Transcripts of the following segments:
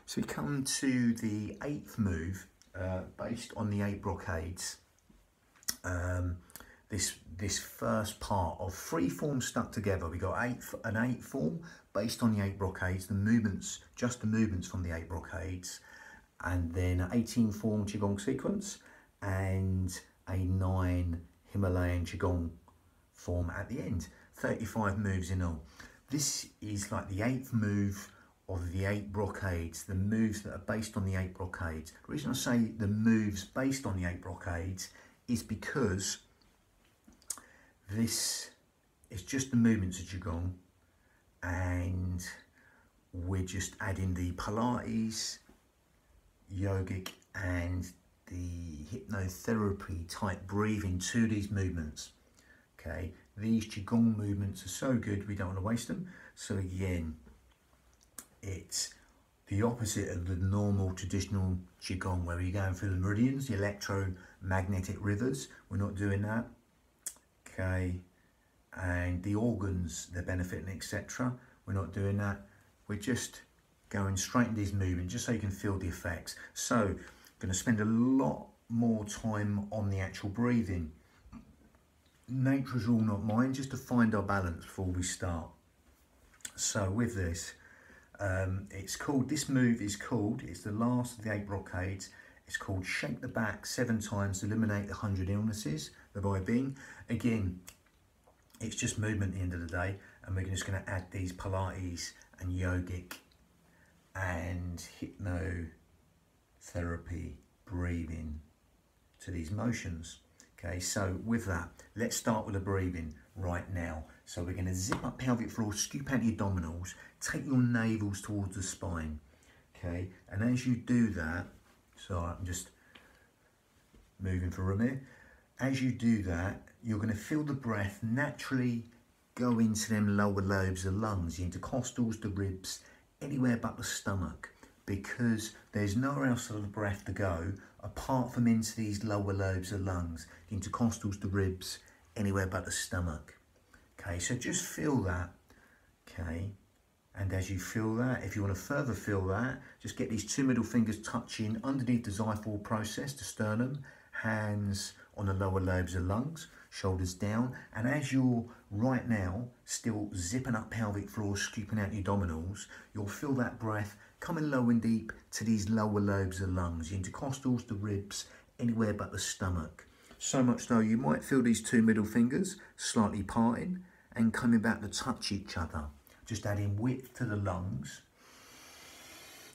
So we come to the 8th move, based on the 8 brocades. This first part of 3 forms stuck together. We got an 8 form based on the 8 brocades, the movements, just the movements from the 8 brocades, and then an 18 form Qigong sequence and a 9 Himalayan Qigong form at the end. 35 moves in all. This is like the 8th move of the 8 brocades, the moves that are based on the 8 brocades. The reason I say the moves based on the 8 brocades is because this is just the movements of Qigong, and we're just adding the Pilates, yogic and the hypnotherapy type breathing to these movements. Okay, these Qigong movements are so good we don't want to waste them. So again, it's the opposite of the normal traditional Qigong where you're going through the meridians, the electromagnetic rivers. We're not doing that. Okay, and the organs, they're benefiting, etc. We're not doing that. We're just going straight into these movements just so you can feel the effects. So I'm going to spend a lot more time on the actual breathing. Nature's rule, not mine, just to find our balance before we start. So with this, this move is called, it's the last of the 8 brocades. It's called Shake the Back 7 times, eliminate 100 illnesses, the well-being. Again, it's just movement at the end of the day, and we're just going to add these Pilates and yogic and hypnotherapy breathing to these motions. Okay, so with that, let's start with the breathing right now. So we're going to zip up pelvic floor, scoop out your abdominals, take your navels towards the spine. Okay, and as you do that, so I'm just moving for a minute. As you do that, you're going to feel the breath naturally go into them lower lobes of the lungs, the intercostals, the ribs, anywhere but the stomach, because there's nowhere else for the breath to go apart from into these lower lobes of the lungs, the intercostals, the ribs, anywhere but the stomach. Okay, so just feel that. Okay, and as you feel that, if you want to further feel that, just get these 2 middle fingers touching underneath the xiphoid process, the sternum, hands on the lower lobes of the lungs, shoulders down, and as you're right now still zipping up pelvic floor, scooping out your abdominals, you'll feel that breath coming low and deep to these lower lobes of the lungs, the intercostals, the ribs, anywhere but the stomach. So much so you might feel these 2 middle fingers slightly parting and coming back to touch each other. Just adding width to the lungs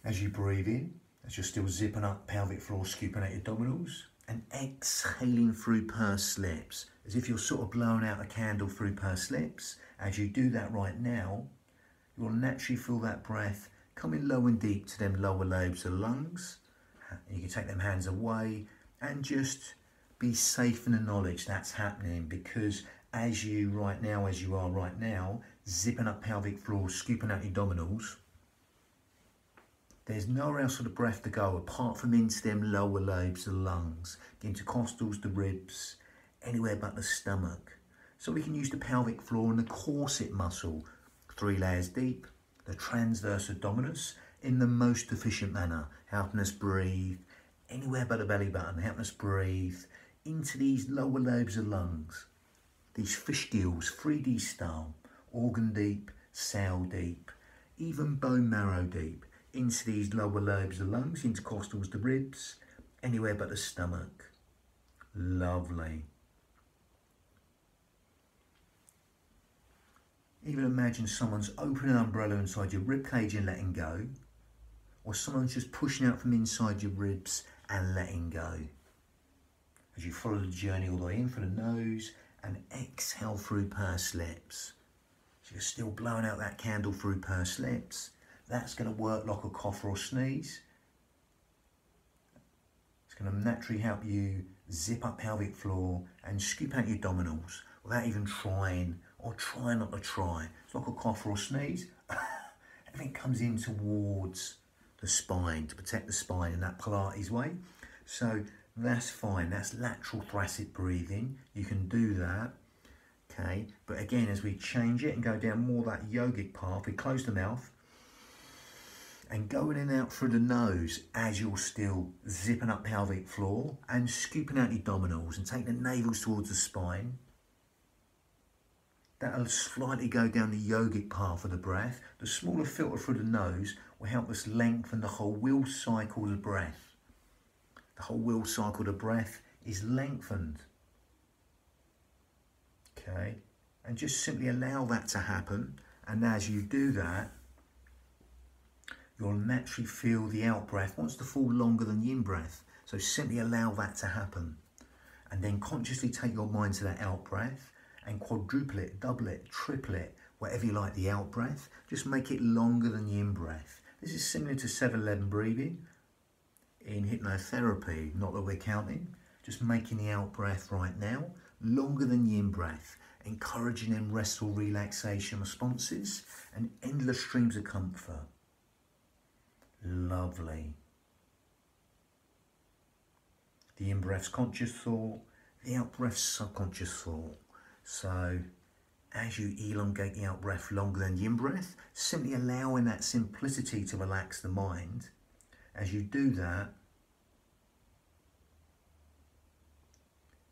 as you breathe in, as you're still zipping up pelvic floor, scooping out your abdominals, and exhaling through pursed lips, as if you're sort of blowing out a candle through pursed lips. As you do that right now, you'll naturally feel that breath coming low and deep to them lower lobes of the lungs. You can take them hands away and just be safe in the knowledge that's happening, because as you are right now, zipping up pelvic floor, scooping out your abdominals, there's nowhere else for the breath to go apart from into them lower lobes of the lungs, the intercostals, the ribs, anywhere but the stomach. So we can use the pelvic floor and the corset muscle, 3 layers deep, the transverse abdominis, in the most efficient manner, helping us breathe anywhere but the belly button, helping us breathe into these lower lobes of lungs, these fish gills, 3D style, organ deep, cell deep, even bone marrow deep, into these lower lobes of the lungs, intercostals, the ribs, anywhere but the stomach. Lovely. Even imagine someone's opening an umbrella inside your rib cage and letting go, or someone's just pushing out from inside your ribs and letting go. As you follow the journey all the way in from the nose and exhale through pursed lips. So you're still blowing out that candle through pursed lips. That's going to work like a cough or a sneeze. It's going to naturally help you zip up pelvic floor and scoop out your abdominals without even trying, or try not to try. It's like a cough or a sneeze. Everything comes in towards the spine to protect the spine in that Pilates way. So that's fine. That's lateral thoracic breathing. You can do that. Okay, but again, as we change it and go down more that yogic path, we close the mouth and going in and out through the nose as you're still zipping up pelvic floor and scooping out your abdominals and taking the navels towards the spine. That'll slightly go down the yogic path of the breath. The smaller filter through the nose will help us lengthen the whole wheel cycle of the breath. The whole wheel cycle of the breath is lengthened. Okay, and just simply allow that to happen. And as you do that, you'll naturally feel the out breath wants to fall longer than the in breath. So simply allow that to happen. And then consciously take your mind to that out breath and quadruple it, double it, triple it, whatever you like the out breath. Just make it longer than the in breath. This is similar to 7-11 breathing in hypnotherapy, not that we're counting. Just making the out breath right now longer than the in breath, encouraging them restful relaxation responses and endless streams of comfort. Lovely. The in breath's conscious thought, the out breath's subconscious thought. So as you elongate the out breath longer than the in breath, simply allowing that simplicity to relax the mind. As you do that,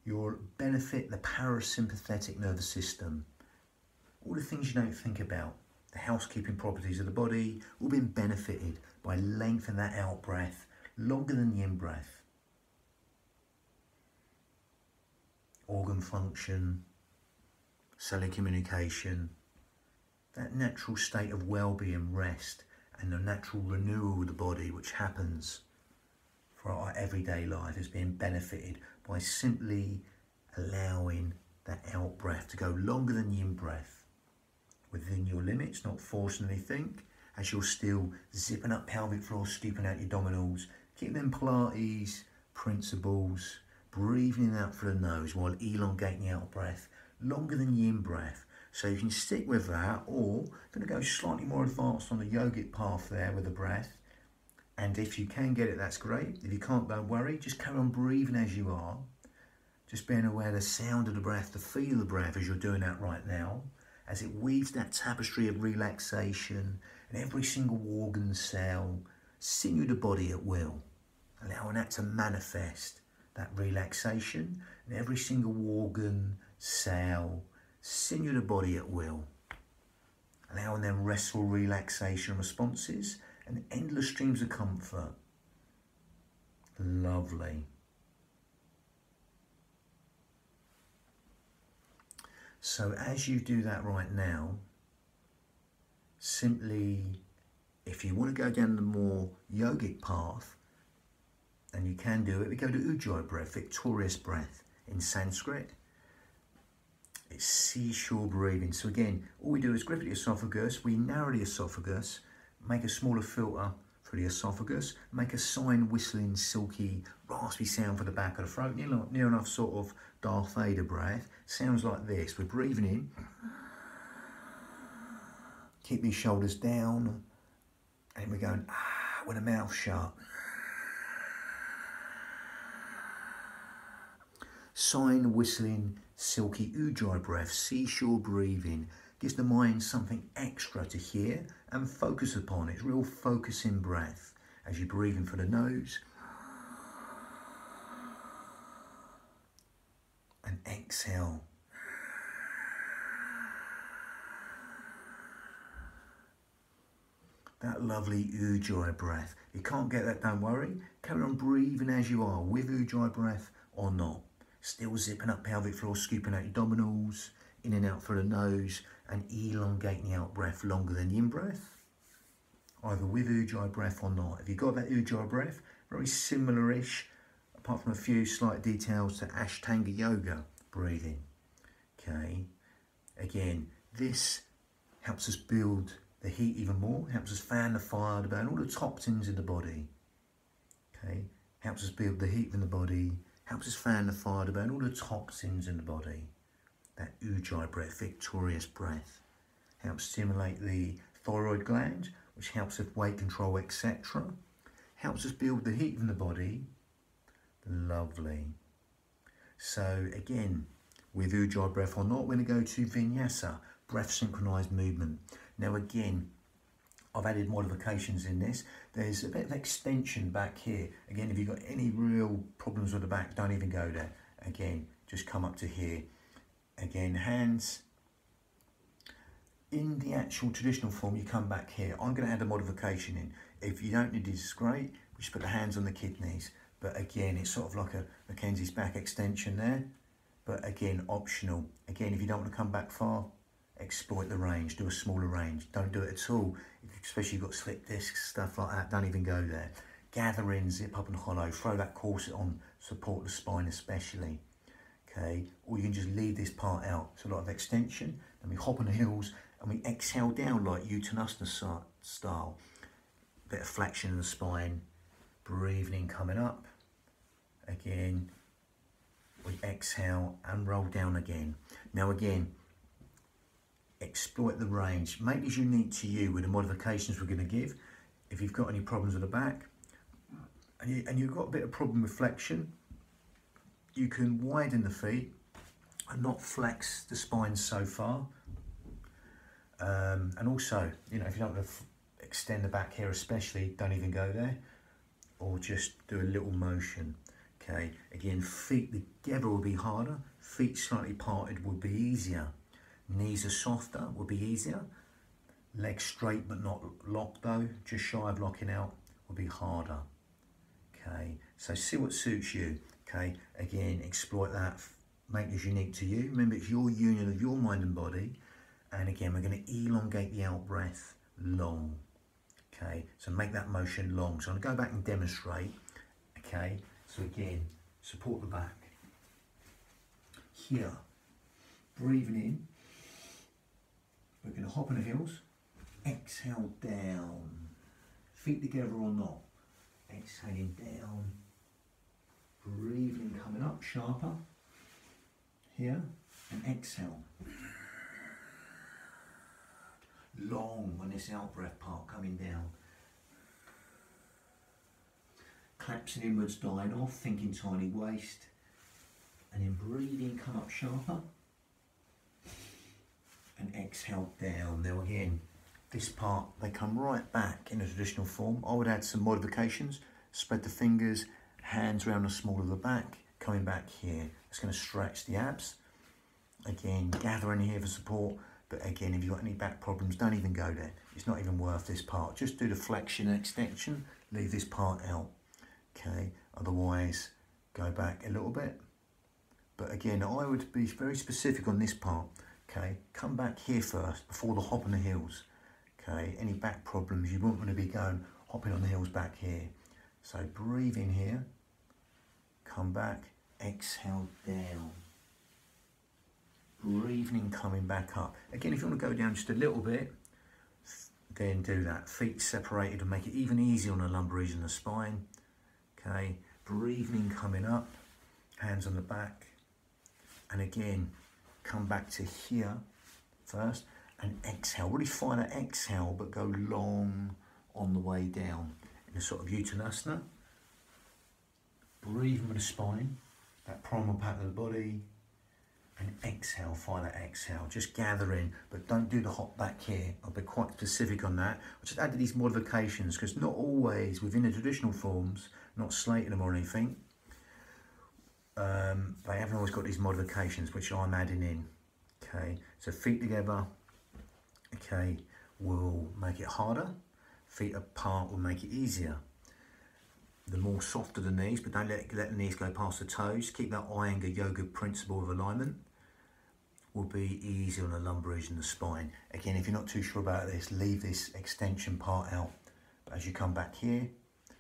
you'll benefit the parasympathetic nervous system. All the things you don't think about, the housekeeping properties of the body, all being benefited by lengthening that out breath longer than the in breath. Organ function, cellular communication, that natural state of well-being, rest, and the natural renewal of the body which happens for our everyday life is being benefited by simply allowing that out breath to go longer than the in breath, within your limits, not forcing anything, as you're still zipping up pelvic floor, scooping out your abdominals. Keep them Pilates principles, breathing in out through the nose while elongating the out breath longer than the in breath. So you can stick with that, or going to go slightly more advanced on the yogic path there with the breath. And if you can get it, that's great. If you can't, don't worry. Just carry on breathing as you are. Just being aware of the sound of the breath, the feel of the breath as you're doing that right now, as it weaves that tapestry of relaxation in every single organ, cell, sinew the body at will, allowing that to manifest, that relaxation in every single organ, cell, sinew the body at will, allowing them restful relaxation responses and endless streams of comfort. Lovely. So as you do that right now, simply, if you want to go down the more yogic path, and you can do it, we go to Ujjayi breath, victorious breath in Sanskrit. It's seashore breathing. So again, all we do is grip at the esophagus, we narrow the esophagus, make a smaller filter for the esophagus, make a sine whistling, silky, raspy sound for the back of the throat, near enough sort of Darth Vader breath. Sounds like this. We're breathing in. Keep your shoulders down, and we're going with the mouth shut. Sine whistling, silky Ujjayi breath, seashore breathing, gives the mind something extra to hear and focus upon. It's real focusing breath as you breathe in for the nose and exhale. That lovely Ujjayi breath. If you can't get that, don't worry. Carry on breathing as you are, with Ujjayi breath or not. Still zipping up pelvic floor, scooping out your abdominals, in and out through the nose, and elongating the out breath longer than the in breath, either with Ujjayi breath or not. If you've got that Ujjayi breath, very similar-ish, apart from a few slight details, to Ashtanga yoga breathing. Okay, again, this helps us build the heat even more, helps us fan the fire to burn all the toxins in the body. Okay, helps us build the heat in the body, helps us fan the fire to burn all the toxins in the body. That Ujjayi breath, victorious breath, helps stimulate the thyroid gland, which helps with weight control, etc. Helps us build the heat in the body. Lovely. So again, with Ujjayi breath or not, we're going to go to Vinyasa, breath synchronized movement. Now again, I've added modifications in this. There's a bit of extension back here. Again, if you've got any real problems with the back, don't even go there. Again, just come up to here. Again, hands. In the actual traditional form, you come back here. I'm going to add a modification in. If you don't need this, it's great. We just put the hands on the kidneys. But again, it's sort of like a Mackenzie's back extension there. But again, optional. Again, if you don't want to come back far, exploit the range, do a smaller range. Don't do it at all, especially if you've got slip discs, stuff like that. Don't even go there. Gather in, zip up and hollow. Throw that corset on, support the spine especially. Okay, or you can just leave this part out. So a lot of extension, then we hop on the heels and we exhale down like Uttanasana style. Bit of flexion in the spine, breathing in, coming up. Again, we exhale and roll down again. Now again, exploit the range. Make this unique to you with the modifications we're going to give. If you've got any problems with the back, and you've got a bit of problem with flexion, you can widen the feet and not flex the spine so far. And also, you know, if you don't want to extend the back here especially, don't even go there. Or just do a little motion. Okay, again, feet together will be harder. Feet slightly parted will be easier. Knees are softer, will be easier. Legs straight but not locked though, just shy of locking out, will be harder. Okay, so see what suits you. Okay, again, exploit that, make this unique to you. Remember, it's your union of your mind and body. And again, we're going to elongate the out breath long. Okay, so make that motion long. So I'm going to go back and demonstrate. Okay, so again, support the back. Here, breathing in. We're going to hop on the heels. Exhale down. Feet together or not. Exhaling down. Breathing, coming up, sharper. Here, and exhale. Long on this out breath part coming down. Collapsing inwards, dying off, thinking tiny waist. And then breathing, come up sharper. And exhale down. Now again, this part, they come right back in a traditional form. I would add some modifications. Spread the fingers, hands around the small of the back, coming back here. It's going to stretch the abs. Again, gather in here for support. But again, if you've got any back problems, don't even go there. It's not even worth this part. Just do the flexion and extension. Leave this part out. Okay, otherwise, go back a little bit. But again, I would be very specific on this part. Okay, come back here first before the hop on the heels. Okay, any back problems, you won't want to be going hopping on the heels back here. So breathe in here, come back, exhale down. Breathing in, coming back up. Again, if you want to go down just a little bit, then do that. Feet separated and make it even easier on the lumbar region of the spine. Okay, breathing in, coming up, hands on the back. And again, come back to here first and exhale. Really find that exhale, but go long on the way down in a sort of Uttanasana. Breathing with the spine, that primal pattern of the body, and exhale, find that exhale. Just gather in, but don't do the hop back here. I'll be quite specific on that. I just added these modifications because not always within the traditional forms, not slating them or anything, they haven't always got these modifications which I'm adding in. Okay, so feet together, okay, will make it harder. Feet apart will make it easier. The more softer the knees, but don't let the knees go past the toes. Keep that Iyengar yoga principle of alignment. Will be easier on the lumbar region and the spine. Again, if you're not too sure about this, leave this extension part out. But as you come back here,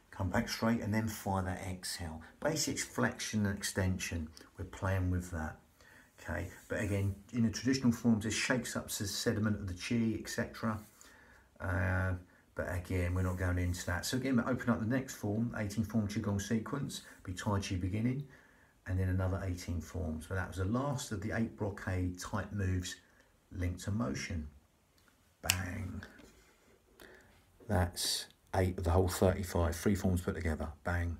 come back straight and then fire that exhale. Basics, flexion and extension. We're playing with that. Okay, but again, in the traditional forms, it shakes up the sediment of the chi, etc. But again, we're not going into that. So again, we open up the next form, 18 form Qigong sequence, be Tai Chi beginning, and then another 18 forms. But that was the last of the 8 brocade type moves linked to motion. Bang. That's 8 of the whole 35, 3 forms put together. Bang.